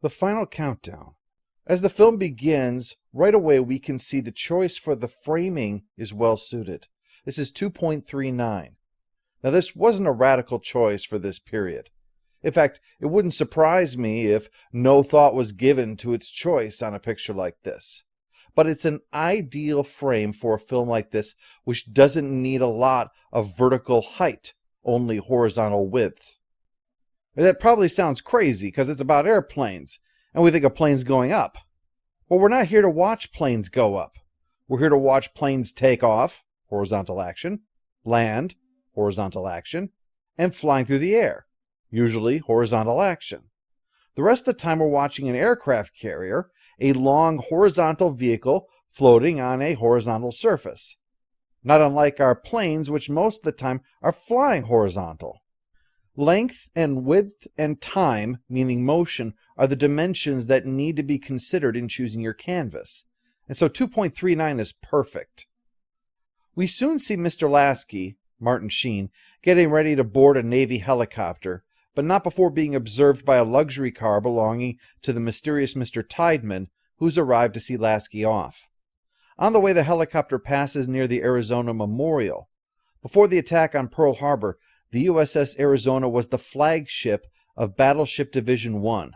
The final countdown. As the film begins, right away we can see the choice for the framing is well suited. This is 2.39. Now this wasn't a radical choice for this period. In fact, it wouldn't surprise me if no thought was given to its choice on a picture like this. But it's an ideal frame for a film like this, which doesn't need a lot of vertical height, only horizontal width. That probably sounds crazy because it's about airplanes, and we think of planes going up. Well, we're not here to watch planes go up. We're here to watch planes take off, horizontal action, land, horizontal action, and flying through the air, usually horizontal action. The rest of the time we're watching an aircraft carrier, a long horizontal vehicle floating on a horizontal surface. Not unlike our planes, which most of the time are flying horizontal. Length and width and time, meaning motion, are the dimensions that need to be considered in choosing your canvas. And so 2.39 is perfect. We soon see Mr. Lasky, Martin Sheen, getting ready to board a Navy helicopter, but not before being observed by a luxury car belonging to the mysterious Mr. Tideman, who's arrived to see Lasky off. On the way, the helicopter passes near the Arizona Memorial. Before the attack on Pearl Harbor, the USS Arizona was the flagship of Battleship Division 1.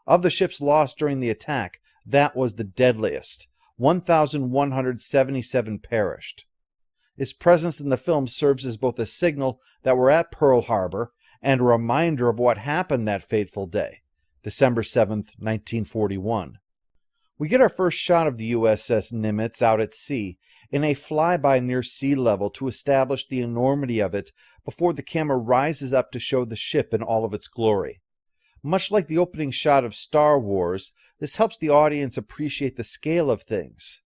Of the ships lost during the attack, that was the deadliest. 1,177 perished. Its presence in the film serves as both a signal that we're at Pearl Harbor and a reminder of what happened that fateful day, December 7th, 1941. We get our first shot of the USS Nimitz out at sea in a flyby near sea level to establish the enormity of it before the camera rises up to show the ship in all of its glory. Much like the opening shot of Star Wars, this helps the audience appreciate the scale of things.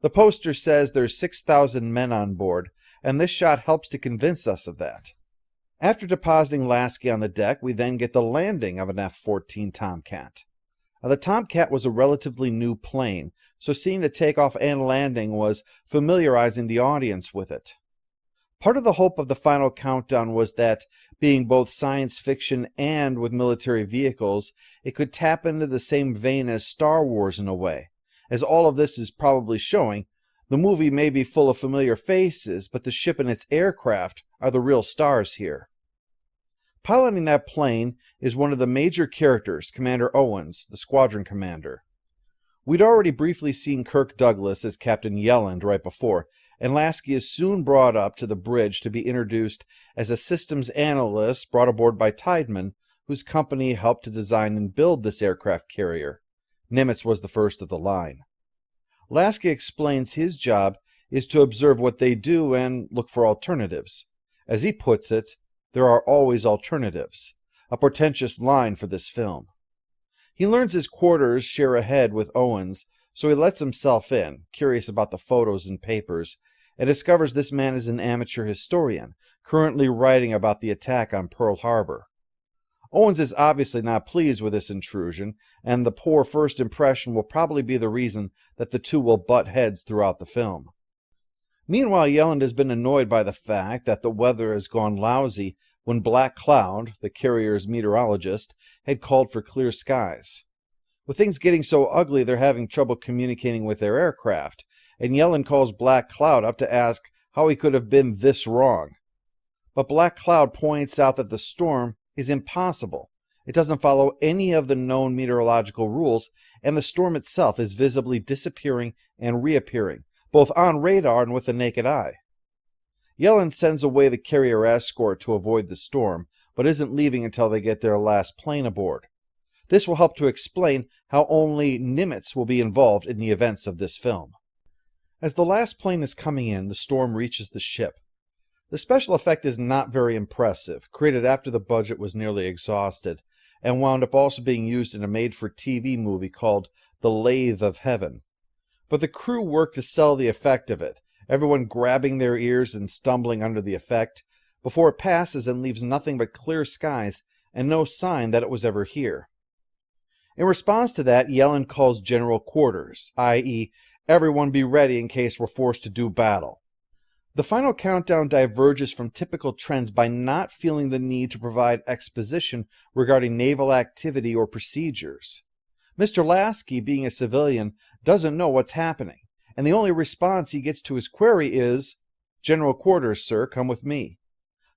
The poster says there's 6,000 men on board, and this shot helps to convince us of that. After depositing Lasky on the deck, we then get the landing of an F-14 Tomcat. Now, the Tomcat was a relatively new plane, so seeing the takeoff and landing was familiarizing the audience with it. Part of the hope of the final countdown was that, being both science fiction and with military vehicles, it could tap into the same vein as Star Wars in a way. As all of this is probably showing, the movie may be full of familiar faces, but the ship and its aircraft are the real stars here. Piloting that plane is one of the major characters, Commander Owens, the squadron commander. We'd already briefly seen Kirk Douglas as Captain Yelland right before, and Lasky is soon brought up to the bridge to be introduced as a systems analyst brought aboard by Tideman, whose company helped to design and build this aircraft carrier. Nimitz was the first of the line. Lasky explains his job is to observe what they do and look for alternatives. As he puts it, there are always alternatives, a portentous line for this film. He learns his quarters share a head with Owens, so he lets himself in, curious about the photos and papers, and discovers this man is an amateur historian, currently writing about the attack on Pearl Harbor. Owens is obviously not pleased with this intrusion, and the poor first impression will probably be the reason that the two will butt heads throughout the film. Meanwhile, Yelland has been annoyed by the fact that the weather has gone lousy when Black Cloud, the carrier's meteorologist, had called for clear skies. With things getting so ugly, they're having trouble communicating with their aircraft, and Yelland calls Black Cloud up to ask how he could have been this wrong. But Black Cloud points out that the storm is impossible. It doesn't follow any of the known meteorological rules, and the storm itself is visibly disappearing and reappearing, both on radar and with the naked eye. Yelland sends away the carrier escort to avoid the storm, but isn't leaving until they get their last plane aboard. This will help to explain how only Nimitz will be involved in the events of this film. As the last plane is coming in, the storm reaches the ship. The special effect is not very impressive, created after the budget was nearly exhausted, and wound up also being used in a made-for-TV movie called The Lathe of Heaven. But the crew worked to sell the effect of it, everyone grabbing their ears and stumbling under the effect, before it passes and leaves nothing but clear skies and no sign that it was ever here. In response to that, Yelland calls general quarters, i.e., everyone be ready in case we're forced to do battle. The final countdown diverges from typical trends by not feeling the need to provide exposition regarding naval activity or procedures. Mr. Lasky, being a civilian, doesn't know what's happening, and the only response he gets to his query is, "General quarters, sir, come with me."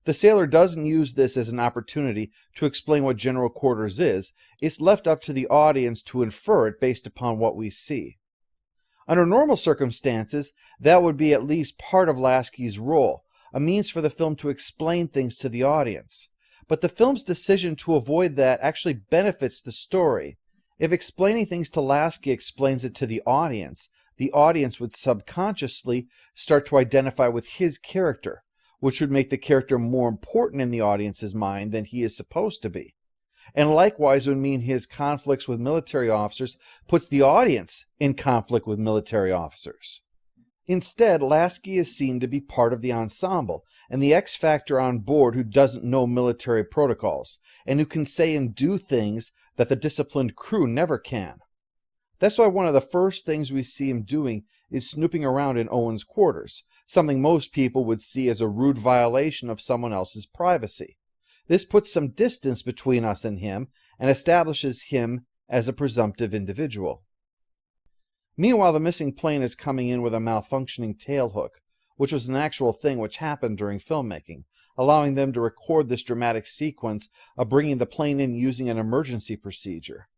The sailor doesn't use this as an opportunity to explain what general quarters is. It's left up to the audience to infer it based upon what we see. Under normal circumstances, that would be at least part of Lasky's role, a means for the film to explain things to the audience. But the film's decision to avoid that actually benefits the story. If explaining things to Lasky explains it to the audience would subconsciously start to identify with his character, which would make the character more important in the audience's mind than he is supposed to be. And likewise would mean his conflicts with military officers puts the audience in conflict with military officers. Instead, Lasky is seen to be part of the ensemble, and the X factor on board who doesn't know military protocols, and who can say and do things that the disciplined crew never can. That's why one of the first things we see him doing is snooping around in Owen's quarters, something most people would see as a rude violation of someone else's privacy. This puts some distance between us and him, and establishes him as a presumptive individual. Meanwhile, the missing plane is coming in with a malfunctioning tailhook, which was an actual thing which happened during filmmaking, allowing them to record this dramatic sequence of bringing the plane in using an emergency procedure.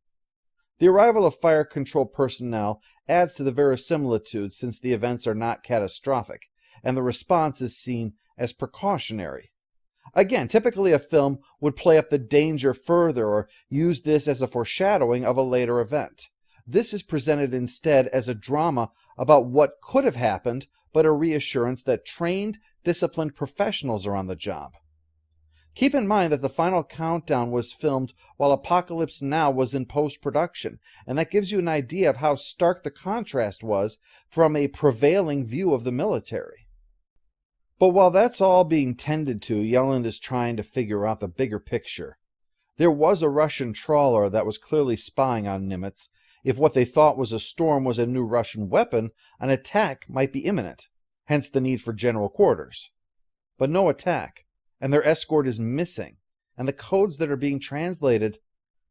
The arrival of fire control personnel adds to the verisimilitude since the events are not catastrophic, and the response is seen as precautionary. Again, typically a film would play up the danger further or use this as a foreshadowing of a later event. This is presented instead as a drama about what could have happened, but a reassurance that trained, disciplined professionals are on the job. Keep in mind that the final countdown was filmed while Apocalypse Now was in post-production, and that gives you an idea of how stark the contrast was from a prevailing view of the military. But while that's all being tended to, Yelland is trying to figure out the bigger picture. There was a Russian trawler that was clearly spying on Nimitz. If what they thought was a storm was a new Russian weapon, an attack might be imminent, hence the need for general quarters. But no attack, and their escort is missing, and the codes that are being translated,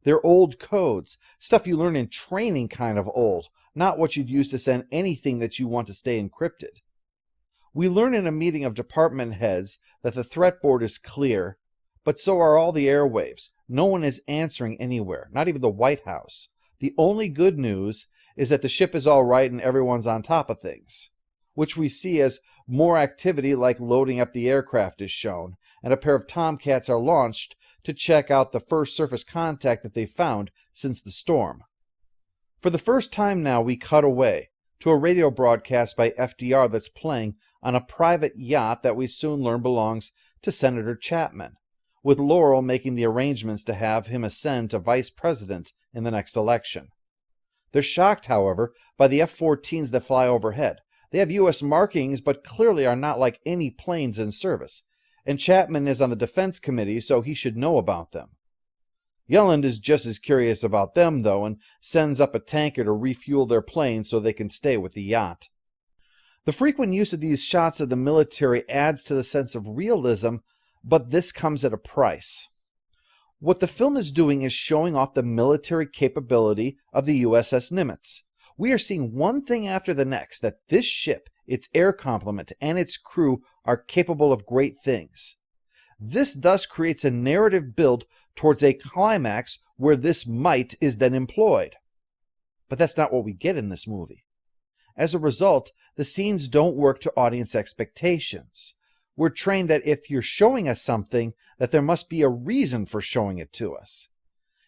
they're old codes, stuff you learn in training kind of old, not what you'd use to send anything that you want to stay encrypted. We learn in a meeting of department heads that the threat board is clear, but so are all the airwaves. No one is answering anywhere, not even the White House. The only good news is that the ship is all right and everyone's on top of things, which we see as more activity like loading up the aircraft is shown, and a pair of Tomcats are launched to check out the first surface contact that they found since the storm. For the first time now, we cut away to a radio broadcast by FDR that's playing on a private yacht that we soon learn belongs to Senator Chapman, with Laurel making the arrangements to have him ascend to vice president in the next election. They're shocked, however, by the F-14s that fly overhead. They have U.S. markings, but clearly are not like any planes in service, and Chapman is on the Defense Committee, so he should know about them. Yelland is just as curious about them, though, and sends up a tanker to refuel their plane so they can stay with the yacht. The frequent use of these shots of the military adds to the sense of realism, but this comes at a price. What the film is doing is showing off the military capability of the USS Nimitz. We are seeing one thing after the next that this ship, its air complement, and its crew are capable of great things. This thus creates a narrative build towards a climax where this might is then employed. But that's not what we get in this movie. As a result, the scenes don't work to audience expectations. We're trained that if you're showing us something, that there must be a reason for showing it to us.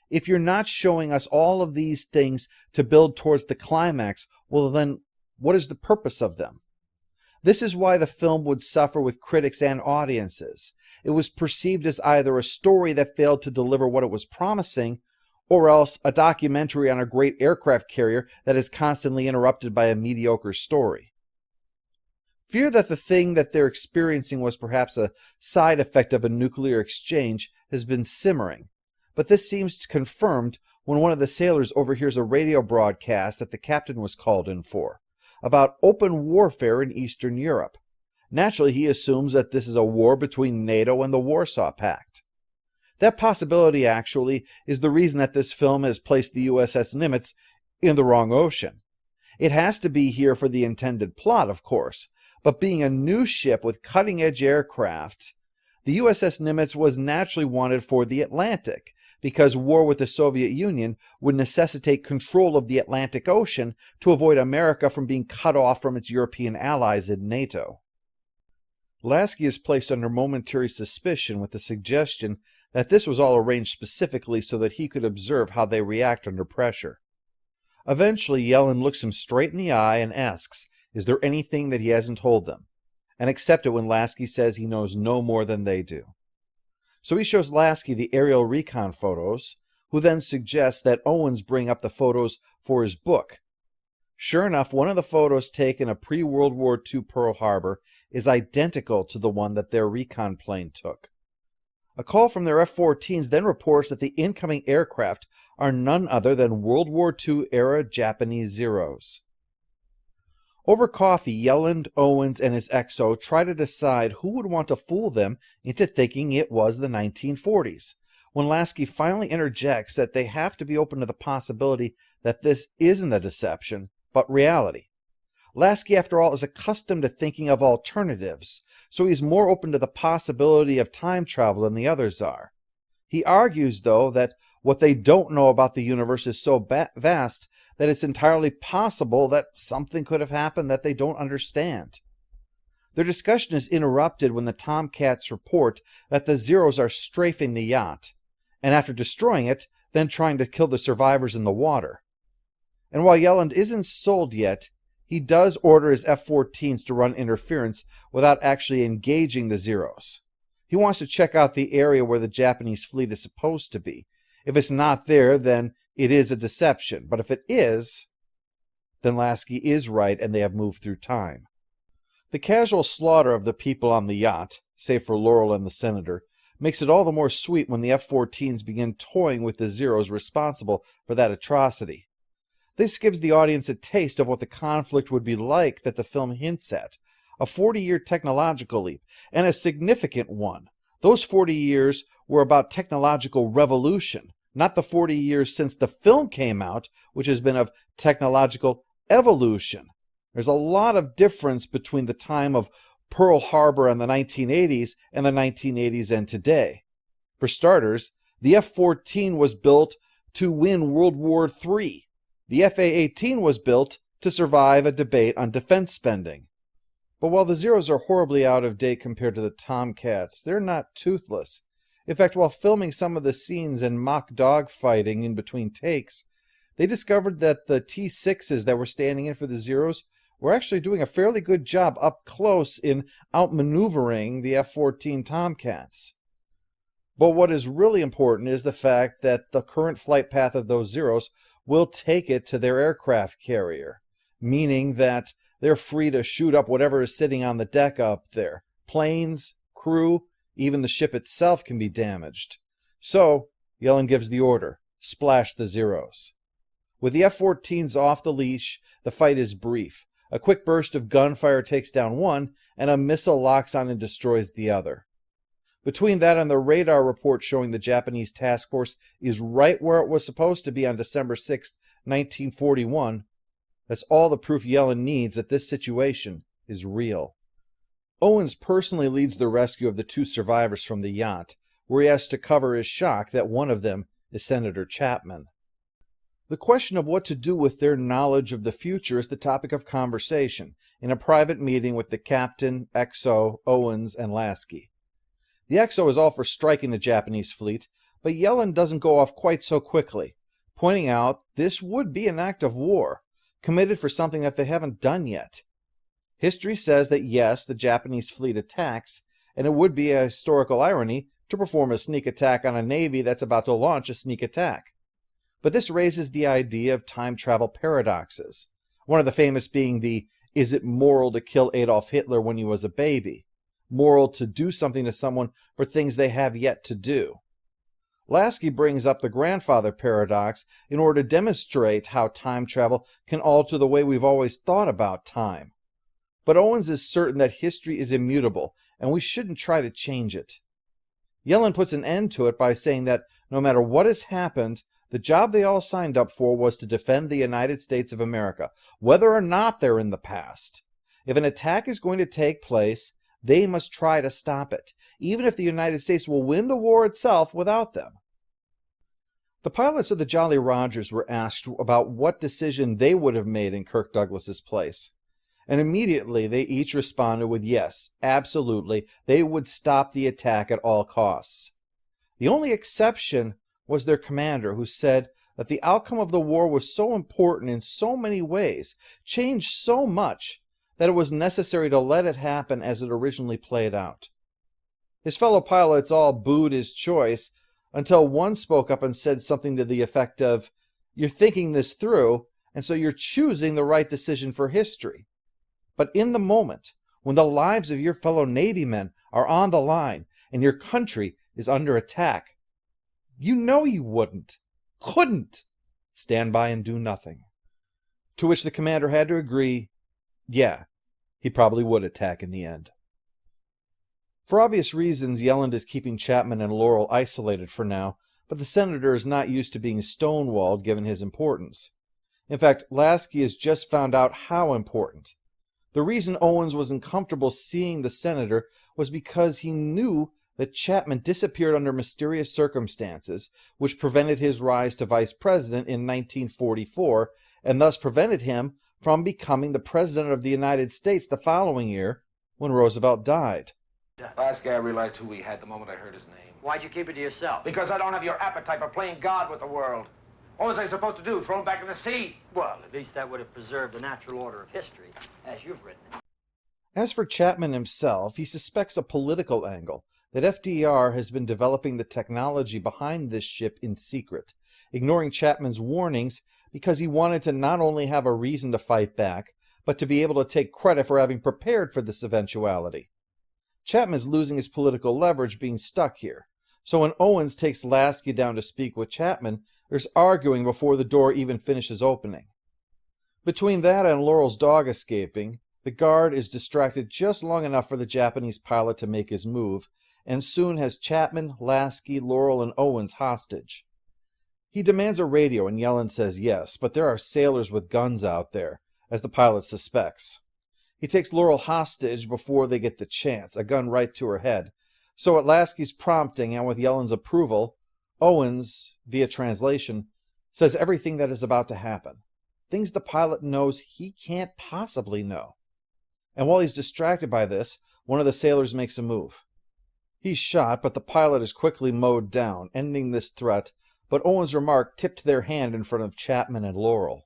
If you're not showing us all of these things to build towards the climax, well then, what is the purpose of them? This is why the film would suffer with critics and audiences. It was perceived as either a story that failed to deliver what it was promising, or else a documentary on a great aircraft carrier that is constantly interrupted by a mediocre story. Fear that the thing that they're experiencing was perhaps a side effect of a nuclear exchange has been simmering, but this seems confirmed when one of the sailors overhears a radio broadcast that the captain was called in for, about open warfare in Eastern Europe. Naturally, he assumes that this is a war between NATO and the Warsaw Pact. That possibility, actually, is the reason that this film has placed the USS Nimitz in the wrong ocean. It has to be here for the intended plot, of course, but being a new ship with cutting-edge aircraft, the USS Nimitz was naturally wanted for the Atlantic, because war with the Soviet Union would necessitate control of the Atlantic Ocean to avoid America from being cut off from its European allies in NATO. Lasky is placed under momentary suspicion with the suggestion that this was all arranged specifically so that he could observe how they react under pressure. Eventually, Yellen looks him straight in the eye and asks, is there anything that he hasn't told them? And accept it when Lasky says he knows no more than they do. So he shows Lasky the aerial recon photos, who then suggests that Owens bring up the photos for his book. Sure enough, one of the photos taken of pre-World War II Pearl Harbor is identical to the one that their recon plane took. A call from their F-14s then reports that the incoming aircraft are none other than World War II-era Japanese Zeros. Over coffee, Yellen, Owens, and his XO try to decide who would want to fool them into thinking it was the 1940s, when Lasky finally interjects that they have to be open to the possibility that this isn't a deception, but reality. Lasky, after all, is accustomed to thinking of alternatives, so he's more open to the possibility of time travel than the others are. He argues, though, that what they don't know about the universe is so vast that it's entirely possible that something could have happened that they don't understand. Their discussion is interrupted when the Tomcats report that the Zeros are strafing the yacht, and after destroying it, then trying to kill the survivors in the water. And while Yellen isn't sold yet, he does order his F-14s to run interference without actually engaging the Zeros. He wants to check out the area where the Japanese fleet is supposed to be. If it's not there, then it is a deception. But if it is, then Lasky is right and they have moved through time. The casual slaughter of the people on the yacht, save for Laurel and the Senator, makes it all the more sweet when the F-14s begin toying with the Zeros responsible for that atrocity. This gives the audience a taste of what the conflict would be like that the film hints at, a 40-year technological leap, and a significant one. Those 40 years were about technological revolution, not the 40 years since the film came out, which has been of technological evolution. There's a lot of difference between the time of Pearl Harbor in the 1980s and the 1980s and today. For starters, the F-14 was built to win World War III. The FA-18 was built to survive a debate on defense spending. But while the Zeros are horribly out of date compared to the Tomcats, they're not toothless. In fact, while filming some of the scenes and mock dogfighting in between takes, they discovered that the T-6s that were standing in for the Zeros were actually doing a fairly good job up close in outmaneuvering the F-14 Tomcats. But what is really important is the fact that the current flight path of those Zeros will take it to their aircraft carrier, meaning that they're free to shoot up whatever is sitting on the deck up there. Planes, crew, even the ship itself can be damaged. So, Yellen gives the order, splash the Zeros. With the F-14s off the leash, the fight is brief. A quick burst of gunfire takes down one, and a missile locks on and destroys the other. Between that and the radar report showing the Japanese task force is right where it was supposed to be on December 6, 1941, that's all the proof Yellen needs that this situation is real. Owens personally leads the rescue of the two survivors from the yacht, where he has to cover his shock that one of them is Senator Chapman. The question of what to do with their knowledge of the future is the topic of conversation in a private meeting with the captain, XO, Owens, and Lasky. The XO is all for striking the Japanese fleet, but Yellen doesn't go off quite so quickly, pointing out this would be an act of war, committed for something that they haven't done yet. History says that yes, the Japanese fleet attacks, and it would be a historical irony to perform a sneak attack on a navy that's about to launch a sneak attack. But this raises the idea of time travel paradoxes, one of the famous being the "is it moral to kill Adolf Hitler when he was a baby?" Moral to do something to someone for things they have yet to do. Lasky brings up the grandfather paradox in order to demonstrate how time travel can alter the way we've always thought about time. But Owens is certain that history is immutable, and we shouldn't try to change it. Yellen puts an end to it by saying that no matter what has happened, the job they all signed up for was to defend the United States of America, whether or not they're in the past. If an attack is going to take place, they must try to stop it, even if the United States will win the war itself without them. The pilots of the Jolly Rogers were asked about what decision they would have made in Kirk Douglas's place. And immediately they each responded with yes, absolutely, they would stop the attack at all costs. The only exception was their commander, who said that the outcome of the war was so important in so many ways, changed so much, that it was necessary to let it happen as it originally played out. His fellow pilots all booed his choice, until one spoke up and said something to the effect of, "You're thinking this through, and so you're choosing the right decision for history. But in the moment, when the lives of your fellow Navy men are on the line and your country is under attack, you know you couldn't stand by and do nothing." To which the commander had to agree, yeah, he probably would attack in the end. For obvious reasons, Yellen is keeping Chapman and Laurel isolated for now, but the senator is not used to being stonewalled given his importance. In fact, Lasky has just found out how important. The reason Owens was uncomfortable seeing the senator was because he knew that Chapman disappeared under mysterious circumstances, which prevented his rise to vice president in 1944, and thus prevented him from becoming the president of the United States the following year when Roosevelt died. Last guy I realized who he had the moment I heard his name. Why'd you keep it to yourself? Because I don't have your appetite for playing God with the world. What was I supposed to do, throw him back in the sea? Well, at least that would have preserved the natural order of history, as you've written it. As for Chapman himself, he suspects a political angle, that FDR has been developing the technology behind this ship in secret, ignoring Chapman's warnings because he wanted to not only have a reason to fight back, but to be able to take credit for having prepared for this eventuality. Chapman's losing his political leverage being stuck here, so when Owens takes Lasky down to speak with Chapman, there's arguing before the door even finishes opening. Between that and Laurel's dog escaping, the guard is distracted just long enough for the Japanese pilot to make his move, and soon has Chapman, Lasky, Laurel, and Owens hostage. He demands a radio, and Yellen says yes, but there are sailors with guns out there, as the pilot suspects. He takes Laurel hostage before they get the chance, a gun right to her head. So at Lasky's prompting and with Yellen's approval, Owens, via translation, says everything that is about to happen. Things the pilot knows he can't possibly know. And while he's distracted by this, one of the sailors makes a move. He's shot, but the pilot is quickly mowed down, ending this threat, but Owens' remark tipped their hand in front of Chapman and Laurel.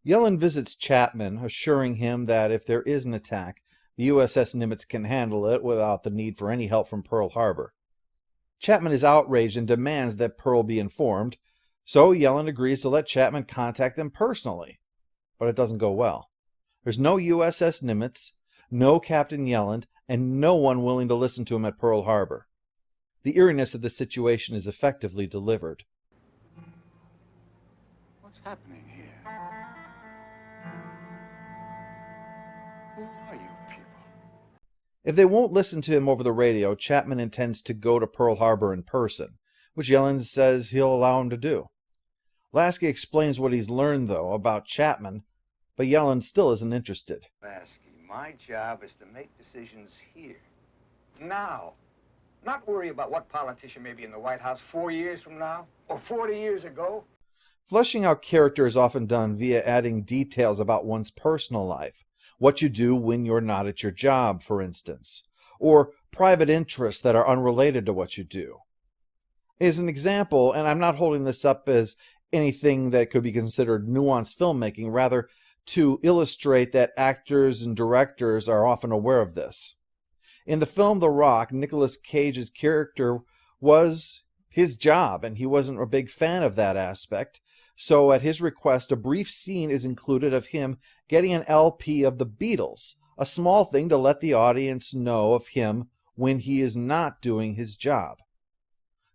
Yellen visits Chapman, assuring him that if there is an attack, the USS Nimitz can handle it without the need for any help from Pearl Harbor. Chapman is outraged and demands that Pearl be informed, so Yellen agrees to let Chapman contact them personally. But it doesn't go well. There's no USS Nimitz, no Captain Yellen, and no one willing to listen to him at Pearl Harbor. The eeriness of the situation is effectively delivered. What's happening here? Who are you people? If they won't listen to him over the radio, Chapman intends to go to Pearl Harbor in person, which Yellen says he'll allow him to do. Lasky explains what he's learned, though, about Chapman, but Yellen still isn't interested. Lasky, my job is to make decisions here. Now. Not worry about what politician may be in the White House 4 years from now, or 40 years ago. Fleshing out character is often done via adding details about one's personal life. What you do when you're not at your job, for instance, or private interests that are unrelated to what you do. As an example, and I'm not holding this up as anything that could be considered nuanced filmmaking, rather to illustrate that actors and directors are often aware of this. In the film The Rock, Nicolas Cage's character was his job, and he wasn't a big fan of that aspect, so at his request, a brief scene is included of him getting an LP of the Beatles, a small thing to let the audience know of him when he is not doing his job.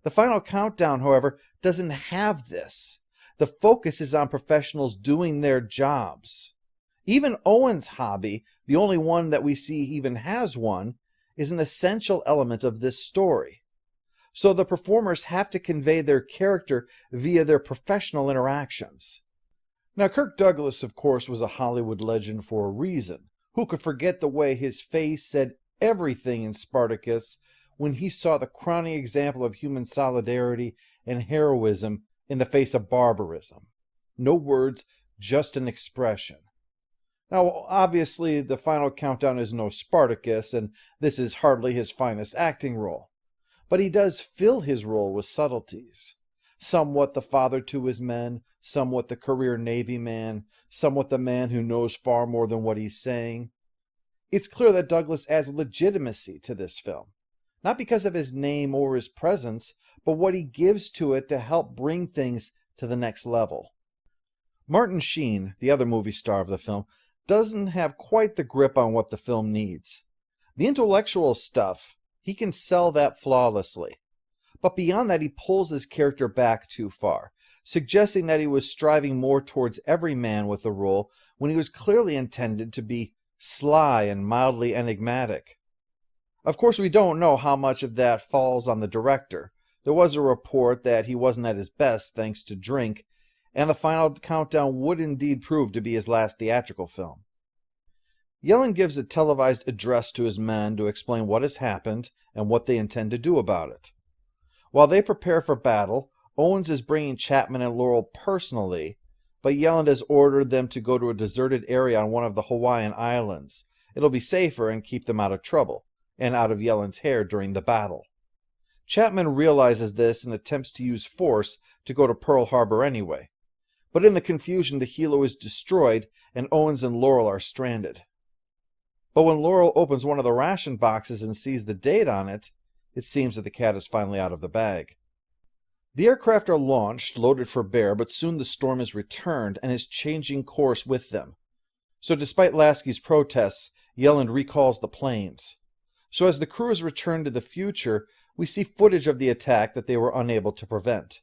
The final countdown, however, doesn't have this. The focus is on professionals doing their jobs. Even Owen's hobby, the only one that we see even has one, is an essential element of this story. so the performers have to convey their character via their professional interactions. Now, Kirk Douglas, of course, was a Hollywood legend for a reason. Who could forget the way his face said everything in Spartacus when he saw the crowning example of human solidarity and heroism in the face of barbarism? No words, just an expression. Now, obviously, the final countdown is no Spartacus, and this is hardly his finest acting role. But he does fill his role with subtleties. Somewhat the father to his men, somewhat the career Navy man, somewhat the man who knows far more than what he's saying. It's clear that Douglas adds legitimacy to this film, not because of his name or his presence, but what he gives to it to help bring things to the next level. Martin Sheen, the other movie star of the film, doesn't have quite the grip on what the film needs. The intellectual stuff, he can sell that flawlessly. But beyond that, he pulls his character back too far, suggesting that he was striving more towards every man with the role when he was clearly intended to be sly and mildly enigmatic. Of course, we don't know how much of that falls on the director. There was a report that he wasn't at his best thanks to drink, and the final countdown would indeed prove to be his last theatrical film. Yellen gives a televised address to his men to explain what has happened and what they intend to do about it. While they prepare for battle, Owens is bringing Chapman and Laurel personally, but Yellen has ordered them to go to a deserted area on one of the Hawaiian Islands. It'll be safer and keep them out of trouble, and out of Yellen's hair during the battle. Chapman realizes this and attempts to use force to go to Pearl Harbor anyway. But in the confusion, the helo is destroyed, and Owens and Laurel are stranded. But when Laurel opens one of the ration boxes and sees the date on it, it seems that the cat is finally out of the bag. The aircraft are launched, loaded for bear, but soon the storm is returned and is changing course with them. So despite Lasky's protests, Yellen recalls the planes. So as the crew is returned to the future, we see footage of the attack that they were unable to prevent.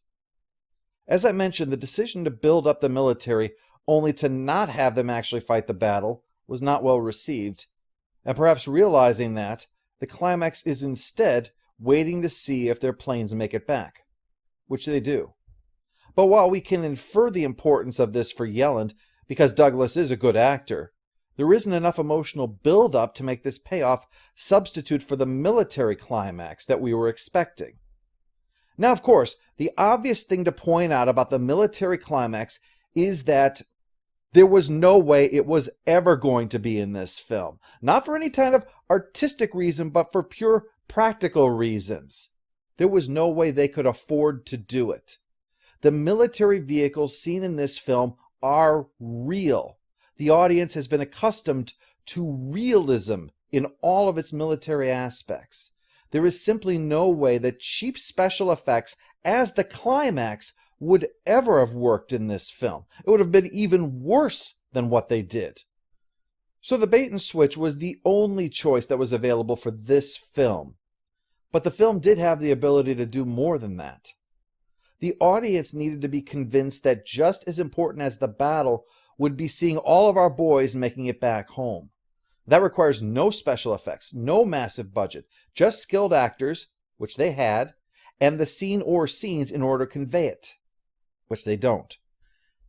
As I mentioned, the decision to build up the military only to not have them actually fight the battle was not well received, and perhaps realizing that, the climax is instead waiting to see if their planes make it back, which they do. But while we can infer the importance of this for Yellen, because Douglas is a good actor, there isn't enough emotional build-up to make this payoff substitute for the military climax that we were expecting. Now, of course, the obvious thing to point out about the military climax is that there was no way it was ever going to be in this film. Not for any kind of artistic reason, but for pure practical reasons. There was no way they could afford to do it. The military vehicles seen in this film are real. The audience has been accustomed to realism in all of its military aspects. There is simply no way that cheap special effects as the climax would ever have worked in this film. It would have been even worse than what they did. So the bait and switch was the only choice that was available for this film. But the film did have the ability to do more than that. The audience needed to be convinced that just as important as the battle would be seeing all of our boys making it back home. That requires no special effects, no massive budget, just skilled actors, which they had, and the scene or scenes in order to convey it, which they don't.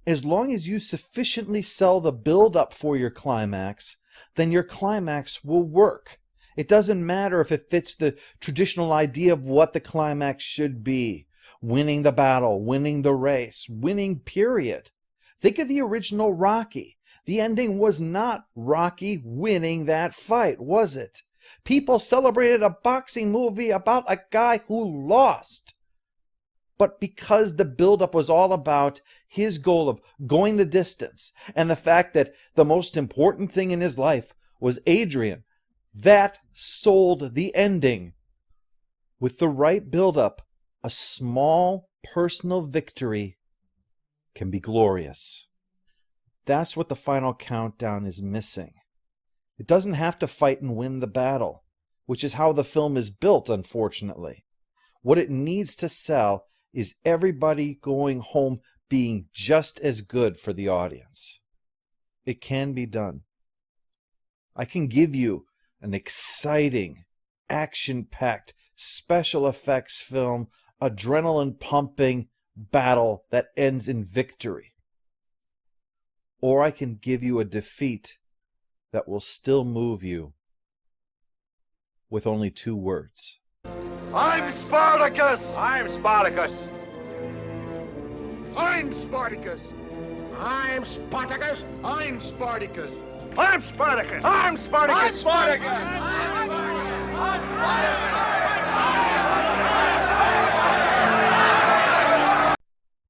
As long as you sufficiently sell the build-up for your climax, then your climax will work. It doesn't matter if it fits the traditional idea of what the climax should be. Winning the battle, winning the race, winning period. Think of the original Rocky. The ending was not Rocky winning that fight, was it? People celebrated a boxing movie about a guy who lost. But because the buildup was all about his goal of going the distance and the fact that the most important thing in his life was Adrian, that sold the ending. With the right buildup, a small personal victory can be glorious. That's what the final countdown is missing. It doesn't have to fight and win the battle, which is how the film is built, unfortunately. What it needs to sell is everybody going home being just as good for the audience. It can be done. I can give you an exciting, action-packed, special effects film, adrenaline-pumping battle that ends in victory. Or I can give you a defeat that will still move you with only 2 words. I'm Spartacus! I'm Spartacus. I'm Spartacus! I'm Spartacus. I'm Spartacus! I'm Spartacus. I'm Spartacus. I'm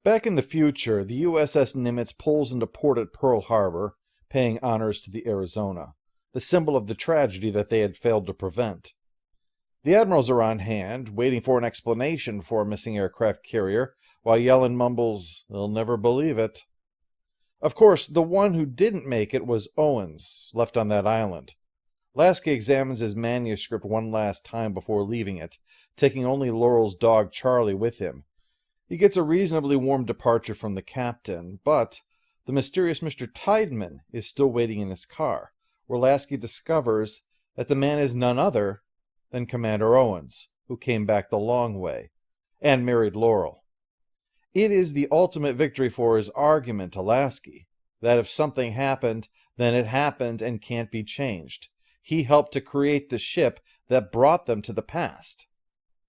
Back in the future, the USS Nimitz pulls into port at Pearl Harbor, paying honors to the Arizona, the symbol of the tragedy that they had failed to prevent. The admirals are on hand, waiting for an explanation for a missing aircraft carrier, while Yellen mumbles, "They'll never believe it." Of course, the one who didn't make it was Owens, left on that island. Lasky examines his manuscript one last time before leaving it, taking only Laurel's dog Charlie with him. He gets a reasonably warm departure from the captain, but the mysterious Mr. Tideman is still waiting in his car, where Lasky discovers that the man is none other than Commander Owens, who came back the long way, and married Laurel. It is the ultimate victory for his argument to Lasky, that if something happened, then it happened and can't be changed. He helped to create the ship that brought them to the past,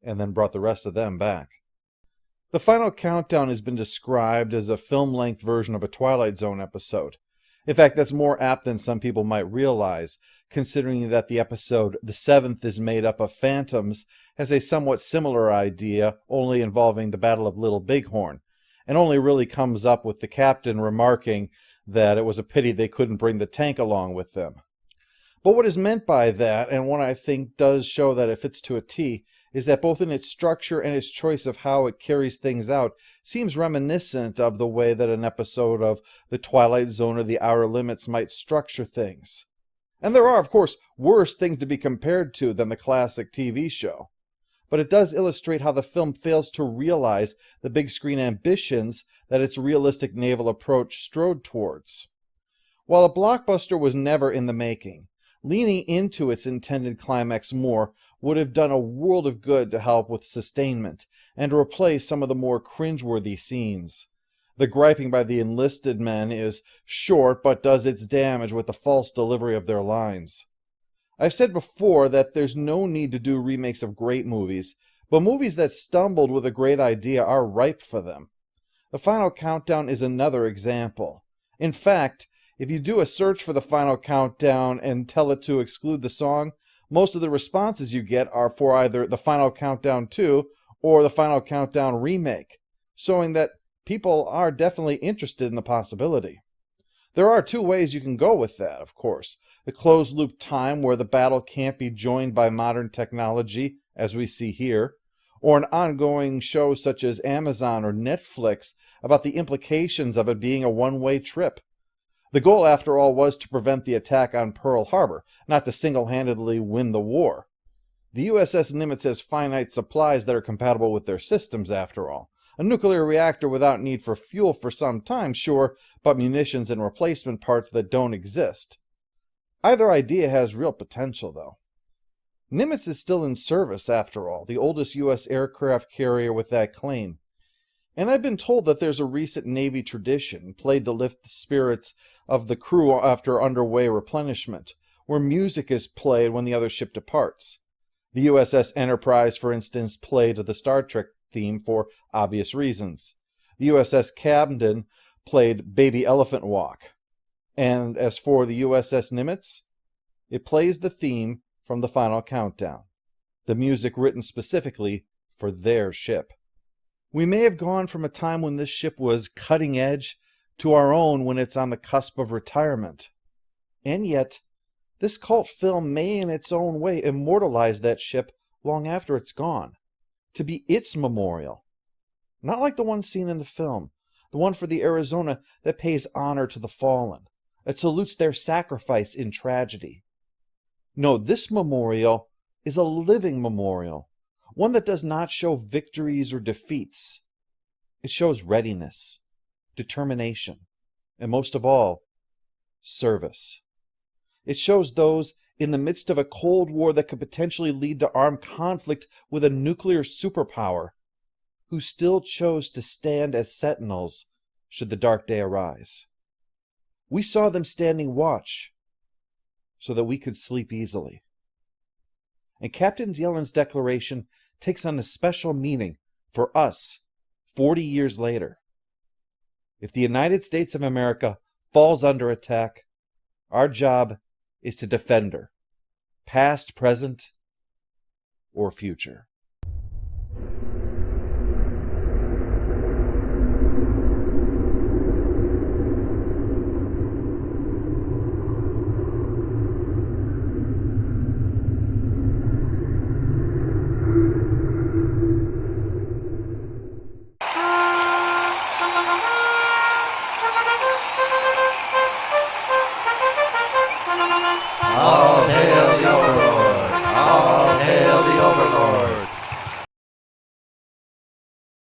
and then brought the rest of them back. The final countdown has been described as a film-length version of a Twilight Zone episode. In fact, that's more apt than some people might realize, considering that the episode The Seventh is Made Up of Phantoms has a somewhat similar idea, only involving the Battle of Little Bighorn, and only really comes up with the captain remarking that it was a pity they couldn't bring the tank along with them. But what is meant by that, and what I think does show that it fits to a T, is that both in its structure and its choice of how it carries things out seems reminiscent of the way that an episode of The Twilight Zone or The Outer Limits might structure things. And there are, of course, worse things to be compared to than the classic TV show. But it does illustrate how the film fails to realize the big screen ambitions that its realistic naval approach strode towards. While a blockbuster was never in the making, leaning into its intended climax more would have done a world of good to help with sustainment and to replace some of the more cringeworthy scenes. The griping by the enlisted men is short but does its damage with the false delivery of their lines. I've said before that there's no need to do remakes of great movies, but movies that stumbled with a great idea are ripe for them. The Final Countdown is another example. In fact, if you do a search for The Final Countdown and tell it to exclude the song, most of the responses you get are for either The Final Countdown 2 or The Final Countdown Remake, showing that people are definitely interested in the possibility. There are 2 ways you can go with that, of course. The closed-loop time where the battle can't be joined by modern technology, as we see here, or an ongoing show such as Amazon or Netflix about the implications of it being a one-way trip. The goal, after all, was to prevent the attack on Pearl Harbor, not to single-handedly win the war. The USS Nimitz has finite supplies that are compatible with their systems, after all. A nuclear reactor without need for fuel for some time, sure, but munitions and replacement parts that don't exist. Either idea has real potential, though. Nimitz is still in service, after all, the oldest U.S. aircraft carrier with that claim. And I've been told that there's a recent Navy tradition, played to lift the spirits of the crew after underway replenishment, where music is played when the other ship departs. The USS Enterprise, for instance, played the Star Trek theme for obvious reasons. The USS Camden played Baby Elephant Walk. And as for the USS Nimitz, it plays the theme from The Final Countdown, the music written specifically for their ship. We may have gone from a time when this ship was cutting edge to our own when it's on the cusp of retirement. And yet, this cult film may in its own way immortalize that ship long after it's gone, to be its memorial. Not like the one seen in the film, the one for the Arizona that pays honor to the fallen, that salutes their sacrifice in tragedy. No, this memorial is a living memorial, one that does not show victories or defeats. It shows readiness, determination, and most of all, service. It shows those in the midst of a Cold War that could potentially lead to armed conflict with a nuclear superpower, who still chose to stand as sentinels should the dark day arise. We saw them standing watch so that we could sleep easily. And Captain Yellen's declaration takes on a special meaning for us 40 years later. If the United States of America falls under attack, our job is to defend her, past, present, or future. All hail